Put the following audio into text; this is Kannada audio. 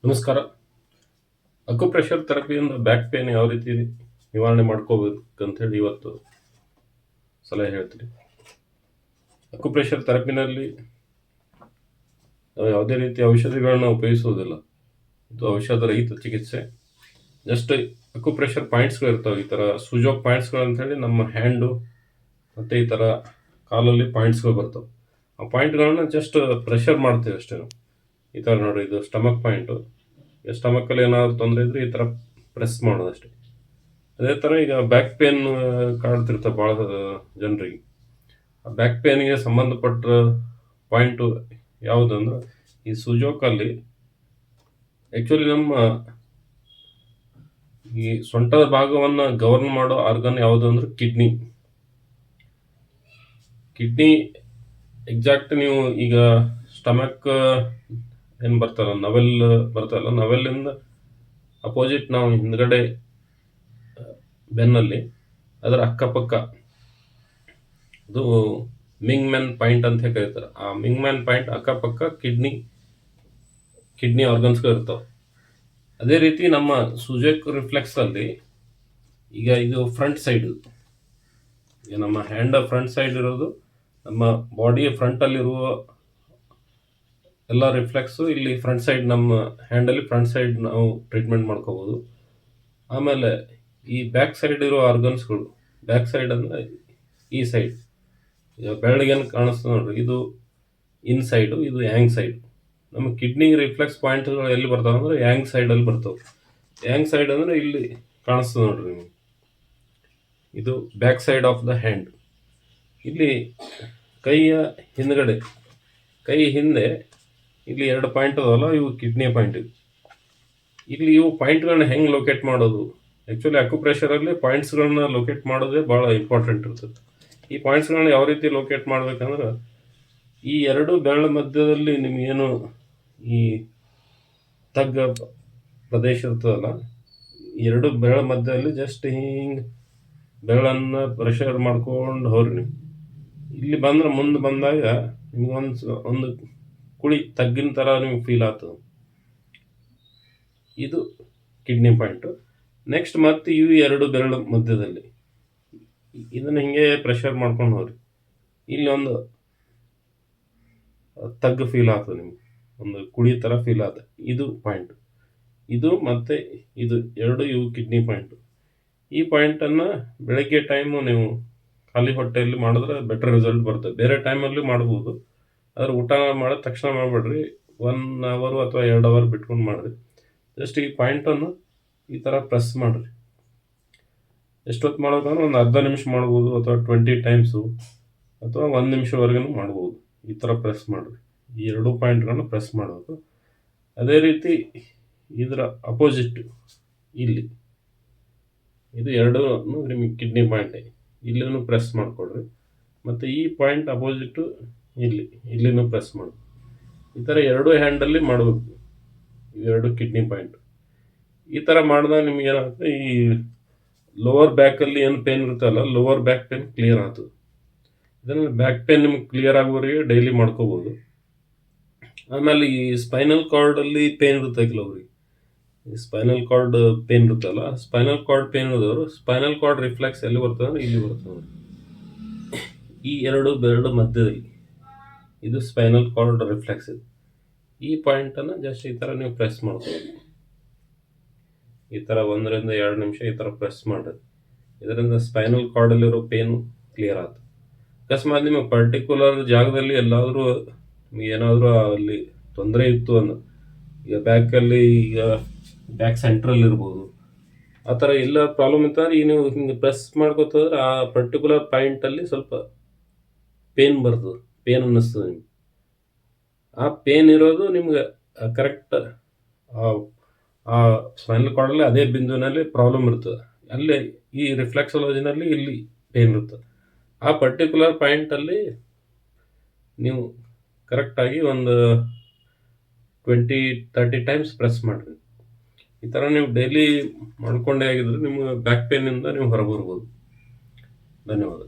ನಮಸ್ಕಾರ. ಅಕ್ಯುಪ್ರೆಷರ್ ಥೆರಪಿಯಿಂದ ಬ್ಯಾಕ್ ಪೇನ್ ಯಾವ ರೀತಿ ನಿವಾರಣೆ ಮಾಡ್ಕೋಬೇಕಂತೇಳಿ ಇವತ್ತು ಸಲಹೆ ಹೇಳ್ತೀನಿ. ಅಕ್ಯುಪ್ರೆಷರ್ ಥೆರಪಿನಲ್ಲಿ ನಾವು ಯಾವುದೇ ರೀತಿಯ ಔಷಧಿಗಳನ್ನ ಉಪಯೋಗಿಸುವುದಿಲ್ಲ. ಇದು ಔಷಧ ರಹಿತ ಚಿಕಿತ್ಸೆ. ಜಸ್ಟ್ ಅಕ್ಯುಪ್ರೆಷರ್ ಪಾಯಿಂಟ್ಸ್ಗಳು ಇರ್ತವೆ, ಈ ಥರ ಸುಜೋಕ್ ಪಾಯಿಂಟ್ಸ್ಗಳು ಅಂತೇಳಿ ನಮ್ಮ ಹ್ಯಾಂಡು ಮತ್ತು ಈ ಥರ ಕಾಲಲ್ಲಿ ಪಾಯಿಂಟ್ಸ್ಗಳು ಬರ್ತವೆ. ಆ ಪಾಯಿಂಟ್ಗಳನ್ನ ಜಸ್ಟ್ ಪ್ರೆಷರ್ ಮಾಡ್ತೀವಿ ಅಷ್ಟೇ. ಈ ಥರ ನೋಡಿರಿ, ಇದು ಸ್ಟಮಕ್ ಪಾಯಿಂಟು. ಸ್ಟಮಕಲ್ಲಿ ಏನಾದ್ರು ತೊಂದರೆ ಇದ್ರೆ ಈ ಥರ ಪ್ರೆಸ್ ಮಾಡೋದಷ್ಟೇ. ಅದೇ ಥರ ಈಗ ಬ್ಯಾಕ್ ಪೇನ್ ಕಾಡ್ತಿರ್ತವೆ ಭಾಳ ಜನರಿಗೆ. ಆ ಬ್ಯಾಕ್ ಪೇನ್ಗೆ ಸಂಬಂಧಪಟ್ಟ ಪಾಯಿಂಟು ಯಾವುದಂದ್ರೆ, ಈ ಸುಜೋಕಲ್ಲಿ ಆ್ಯಕ್ಚುಲಿ ನಮ್ಮ ಈ ಸೊಂಟದ ಭಾಗವನ್ನು ಗವರ್ನ್ ಮಾಡೋ ಆರ್ಗನ್ ಯಾವುದು ಅಂದ್ರೆ ಕಿಡ್ನಿ. ಎಕ್ಸಾಕ್ಟ್ ನೀವು ಈಗ ಸ್ಟಮಕ್ ಏನು ಬರ್ತಾರಲ್ಲ, ನವೆಲ್ ಬರ್ತಾರಲ್ಲ, ನವೆಲ್ಲಿಂದ ಅಪೋಸಿಟ್ ನಾವು ಹಿಂದ್ಗಡೆ ಬೆನ್ನಲ್ಲಿ ಅದರ ಅಕ್ಕಪಕ್ಕ ಅದು ಮಿಂಗ್ ಮ್ಯಾನ್ ಪಾಯಿಂಟ್ ಅಂತ ಕರೀತಾರೆ. ಆ ಮಿಂಗ್ ಮ್ಯಾನ್ ಪಾಯಿಂಟ್ ಅಕ್ಕಪಕ್ಕ ಕಿಡ್ನಿ ಆರ್ಗನ್ಸ್ಗಳು ಇರ್ತಾವೆ. ಅದೇ ರೀತಿ ನಮ್ಮ ಸುಜೋಕ್ ರಿಫ್ಲೆಕ್ಸ್ ಅಲ್ಲಿ ಈಗ ಇದು ಫ್ರಂಟ್ ಸೈಡ್, ಈಗ ನಮ್ಮ ಹ್ಯಾಂಡ್ ಫ್ರಂಟ್ ಸೈಡ್ ಇರೋದು, ನಮ್ಮ ಬಾಡಿಯ ಫ್ರಂಟಲ್ಲಿರುವ ಎಲ್ಲ ರಿಫ್ಲೆಕ್ಸು ಇಲ್ಲಿ ಫ್ರಂಟ್ ಸೈಡ್, ನಮ್ಮ ಹ್ಯಾಂಡಲ್ಲಿ ಫ್ರಂಟ್ ಸೈಡ್ ನಾವು ಟ್ರೀಟ್ಮೆಂಟ್ ಮಾಡ್ಕೋಬೋದು. ಆಮೇಲೆ ಈ ಬ್ಯಾಕ್ ಸೈಡ್ ಇರೋ ಆರ್ಗನ್ಸ್ಗಳು, ಬ್ಯಾಕ್ ಸೈಡ್ ಅಂದರೆ ಈ ಸೈಡ್, ಈಗ ಬೆಳಗೇನು ಕಾಣಿಸ್ತದೆ ನೋಡ್ರಿ, ಇದು ಇನ್ ಸೈಡು, ಇದು ಯಾಂಗ್ ಸೈಡ್. ನಮ್ಮ ಕಿಡ್ನಿ ರಿಫ್ಲೆಕ್ಸ್ ಪಾಯಿಂಟ್ಗಳು ಎಲ್ಲಿ ಬರ್ತಾವೆ ಅಂದರೆ ಯಾಂಗ್ ಸೈಡಲ್ಲಿ ಬರ್ತವೆ. ಯಾಂಗ್ ಸೈಡ್ ಅಂದರೆ ಇಲ್ಲಿ ಕಾಣಿಸ್ತದೆ ನೋಡ್ರಿ ನಿಮಗೆ, ಇದು back side of the hand. ಇಲ್ಲಿ ಕೈಯ ಹಿಂದ್ಗಡೆ, ಕೈ ಹಿಂದೆ ಇಲ್ಲಿ 2 ಪಾಯಿಂಟ್ ಅದಾವಲ್ಲ, ಇವು ಕಿಡ್ನಿ ಪಾಯಿಂಟ್. ಇಲ್ಲಿ ಇವು ಪಾಯಿಂಟ್ಗಳನ್ನ ಹೆಂಗೆ ಲೊಕೇಟ್ ಮಾಡೋದು? ಆ್ಯಕ್ಚುಲಿ ಅಕ್ಯುಪ್ರೆಷರಲ್ಲಿ ಪಾಯಿಂಟ್ಸ್ಗಳನ್ನ ಲೊಕೇಟ್ ಮಾಡೋದೇ ಭಾಳ ಇಂಪಾರ್ಟೆಂಟ್ ಇರ್ತದೆ. ಈ ಪಾಯಿಂಟ್ಸ್ಗಳನ್ನ ಯಾವ ರೀತಿ ಲೊಕೇಟ್ ಮಾಡ್ಬೇಕಂದ್ರೆ, ಈ 2 ಬೆರಳ ಮಧ್ಯದಲ್ಲಿ ನಿಮಗೇನು ಈ ತಗ್ಗ ಪ್ರದೇಶ ಇರ್ತದಲ್ಲ, 2 ಬೆರಳ ಮಧ್ಯದಲ್ಲಿ ಜಸ್ಟ್ ಹಿಂಗೆ ಬೆರಳನ್ನು ಪ್ರೆಷರ್ ಮಾಡ್ಕೊಂಡು ಹೋಗ್ರಿ ನೀವು. ಇಲ್ಲಿ ಬಂದ್ರೆ ಮುಂದೆ ಬಂದಾಗ ನಿಮ್ಗೆ ಒಂದು ಕುಳಿ ತಗ್ಗಿನ ಥರ ನಿಮ್ಗೆ ಫೀಲ್ ಆಗ್ತದೆ. ಇದು ಕಿಡ್ನಿ ಪಾಯಿಂಟು. ನೆಕ್ಸ್ಟ್ ಮತ್ತೆ ಇವು 2 ಬೆರಳು ಮಧ್ಯದಲ್ಲಿ ಇದನ್ನು ಹಿಂಗೆ ಪ್ರೆಷರ್ ಮಾಡ್ಕೊಂಡು ಹೋಗ್ರಿ. ಇಲ್ಲಿ ಒಂದು ತಗ್ಗು ಫೀಲ್ ಆಗ್ತದೆ ನಿಮ್ಗೆ, ಒಂದು ಕುಳಿ ಥರ ಫೀಲ್ ಆಗ್ತದೆ. ಇದು ಪಾಯಿಂಟ್, ಇದು ಮತ್ತು ಇದು 2 ಇವು ಕಿಡ್ನಿ ಪಾಯಿಂಟು. ಈ ಪಾಯಿಂಟನ್ನು ಬೆಳಗ್ಗೆ ಟೈಮು ನೀವು ಖಾಲಿ ಹೊಟ್ಟೆಯಲ್ಲಿ ಮಾಡಿದ್ರೆ ಬೆಟರ್ ರಿಸಲ್ಟ್ ಬರ್ತದೆ. ಬೇರೆ ಟೈಮಲ್ಲಿ ಮಾಡ್ಬೋದು, ಆದರೆ ಊಟ ಮಾಡಿದ ತಕ್ಷಣ ಮಾಡಬೇಡ್ರಿ. 1 ಅವರ್ ಅಥವಾ 2 ಅವರ್ ಬಿಟ್ಕೊಂಡು ಮಾಡಿರಿ. ಜಸ್ಟ್ ಈ ಪಾಯಿಂಟನ್ನು ಈ ಥರ ಪ್ರೆಸ್ ಮಾಡಿರಿ. ಎಷ್ಟೊತ್ತು ಮಾಡೋದಂದ್ರೆ ಒಂದು ಅರ್ಧ ನಿಮಿಷ ಮಾಡ್ಬೋದು, ಅಥವಾ 20 ಟೈಮ್ಸು, ಅಥವಾ 1 ನಿಮಿಷವರೆಗೂ ಮಾಡ್ಬೋದು. ಈ ಥರ ಪ್ರೆಸ್ ಮಾಡಿರಿ. ಈ 2 ಪಾಯಿಂಟ್ಗಳನ್ನು ಪ್ರೆಸ್ ಮಾಡಬೇಕು. ಅದೇ ರೀತಿ ಇದರ ಅಪೋಸಿಟ್ ಇಲ್ಲಿ, ಇದು 2 ನಿಮಗೆ ಕಿಡ್ನಿ ಪಾಯಿಂಟೇ, ಇಲ್ಲಿನೂ ಪ್ರೆಸ್ ಮಾಡಿಕೊಡ್ರಿ. ಮತ್ತು ಈ ಪಾಯಿಂಟ್ ಅಪೋಸಿಟ್ಟು ಇಲ್ಲಿನೂ ಪ್ರೆಸ್ ಮಾಡಿ. ಈ ಥರ 2 ಹ್ಯಾಂಡಲ್ಲಿ ಮಾಡಬೇಕು, ಈ 2 ಕಿಡ್ನಿ ಪಾಯಿಂಟ್. ಈ ಥರ ಮಾಡಿದಾಗ ನಿಮ್ಗೆ ಏನಾಗುತ್ತೆ, ಈ ಲೋವರ್ ಬ್ಯಾಕಲ್ಲಿ ಏನು ಪೇನ್ ಇರುತ್ತಲ್ಲ, ಲೋವರ್ ಬ್ಯಾಕ್ ಪೇನ್ ಕ್ಲಿಯರ್ ಆಗ್ತದೆ. ಇದನ್ನು ಬ್ಯಾಕ್ ಪೇನ್ ನಿಮ್ಗೆ ಕ್ಲಿಯರ್ ಆಗೋವರೆಗೆ ಡೈಲಿ ಮಾಡ್ಕೋಬೋದು. ಆಮೇಲೆ ಈ ಸ್ಪೈನಲ್ ಕಾರ್ಡಲ್ಲಿ ಪೇನ್ ಇರುತ್ತೆ ಕೆಲವ್ರಿಗೆ. ಈ ಸ್ಪೈನಲ್ ಕಾರ್ಡ್ ಪೇನ್ ಇರುತ್ತಲ್ಲ, ಸ್ಪೈನಲ್ ಕಾರ್ಡ್ ಪೇನ್ ಇರೋದವರು ಸ್ಪೈನಲ್ ಕಾರ್ಡ್ ರಿಫ್ಲೆಕ್ಸ್ ಎಲ್ಲಿ ಬರ್ತದೆ ಅಂದರೆ ಇಲ್ಲಿ ಬರ್ತದೆ ನೋಡಿ, ಈ 2 ಬೆರಳು ಮಧ್ಯದಲ್ಲಿ. ಇದು ಸ್ಪೈನಲ್ ಕಾರ್ಡ್ ರಿಫ್ಲೆಕ್ಸ್. ಇದು ಈ ಪಾಯಿಂಟನ್ನು ಜಸ್ಟ್ ಈ ಥರ ನೀವು ಪ್ರೆಸ್ ಮಾಡ್ಕೋಬೇಕು. ಈ ಥರ 1 ರಿಂದ 2 ನಿಮಿಷ ಈ ಥರ ಪ್ರೆಸ್ ಮಾಡಿರಿ. ಇದರಿಂದ ಸ್ಪೈನಲ್ ಕಾರ್ಡಲ್ಲಿರೋ ಪೇನು ಕ್ಲಿಯರ್ ಆಯ್ತು. ಅಕಸ್ಮಾತ್ ನಿಮಗೆ ಪರ್ಟಿಕ್ಯುಲರ್ ಜಾಗದಲ್ಲಿ ಎಲ್ಲಾದರೂ ಏನಾದರೂ ಅಲ್ಲಿ ತೊಂದರೆ ಇತ್ತು ಅಂದ್ರೆ, ಈಗ ಬ್ಯಾಕಲ್ಲಿ, ಈಗ ಬ್ಯಾಕ್ ಸೆಂಟ್ರಲ್ಲಿ ಇರ್ಬೋದು, ಆ ಥರ ಎಲ್ಲ ಪ್ರಾಬ್ಲಮ್ ಇತ್ತಂದ್ರೆ ಈಗ ನೀವು ಹಿಂಗೆ ಪ್ರೆಸ್ ಮಾಡ್ಕೋತಂದ್ರೆ ಆ ಪರ್ಟಿಕ್ಯುಲರ್ ಪಾಯಿಂಟಲ್ಲಿ ಸ್ವಲ್ಪ ಪೇನ್ ಬರ್ತದೆ, ಪೇನ್ ಅನ್ನಿಸ್ತದೆ ನಿಮ್ಗೆ. ಆ ಪೇನ್ ಇರೋದು ನಿಮ್ಗೆ ಕರೆಕ್ಟ್ ಆ ಸ್ಪೈನಲ್ ಕಾರ್ಡಲ್ಲಿ ಅದೇ ಬಿಂದುವಿನಲ್ಲಿ ಪ್ರಾಬ್ಲಮ್ ಇರ್ತದೆ. ಅಲ್ಲೇ ಈ ರಿಫ್ಲೆಕ್ಸಾಲಜಿನಲ್ಲಿ ಇಲ್ಲಿ ಪೇನ್ ಇರ್ತದೆ. ಆ ಪರ್ಟಿಕ್ಯುಲರ್ ಪಾಯಿಂಟಲ್ಲಿ ನೀವು ಕರೆಕ್ಟಾಗಿ ಒಂದು 20-30 ಟೈಮ್ಸ್ ಪ್ರೆಸ್ ಮಾಡಿರಿ. ಈ ಥರ ನೀವು ಡೈಲಿ ಮಾಡ್ಕೊಂಡೇ ಆಗಿದ್ರೆ ನಿಮ್ಮ ಬ್ಯಾಕ್ ಪೇನಿಂದ ನೀವು ಹೊರಬರ್ಬೋದು. ಧನ್ಯವಾದ.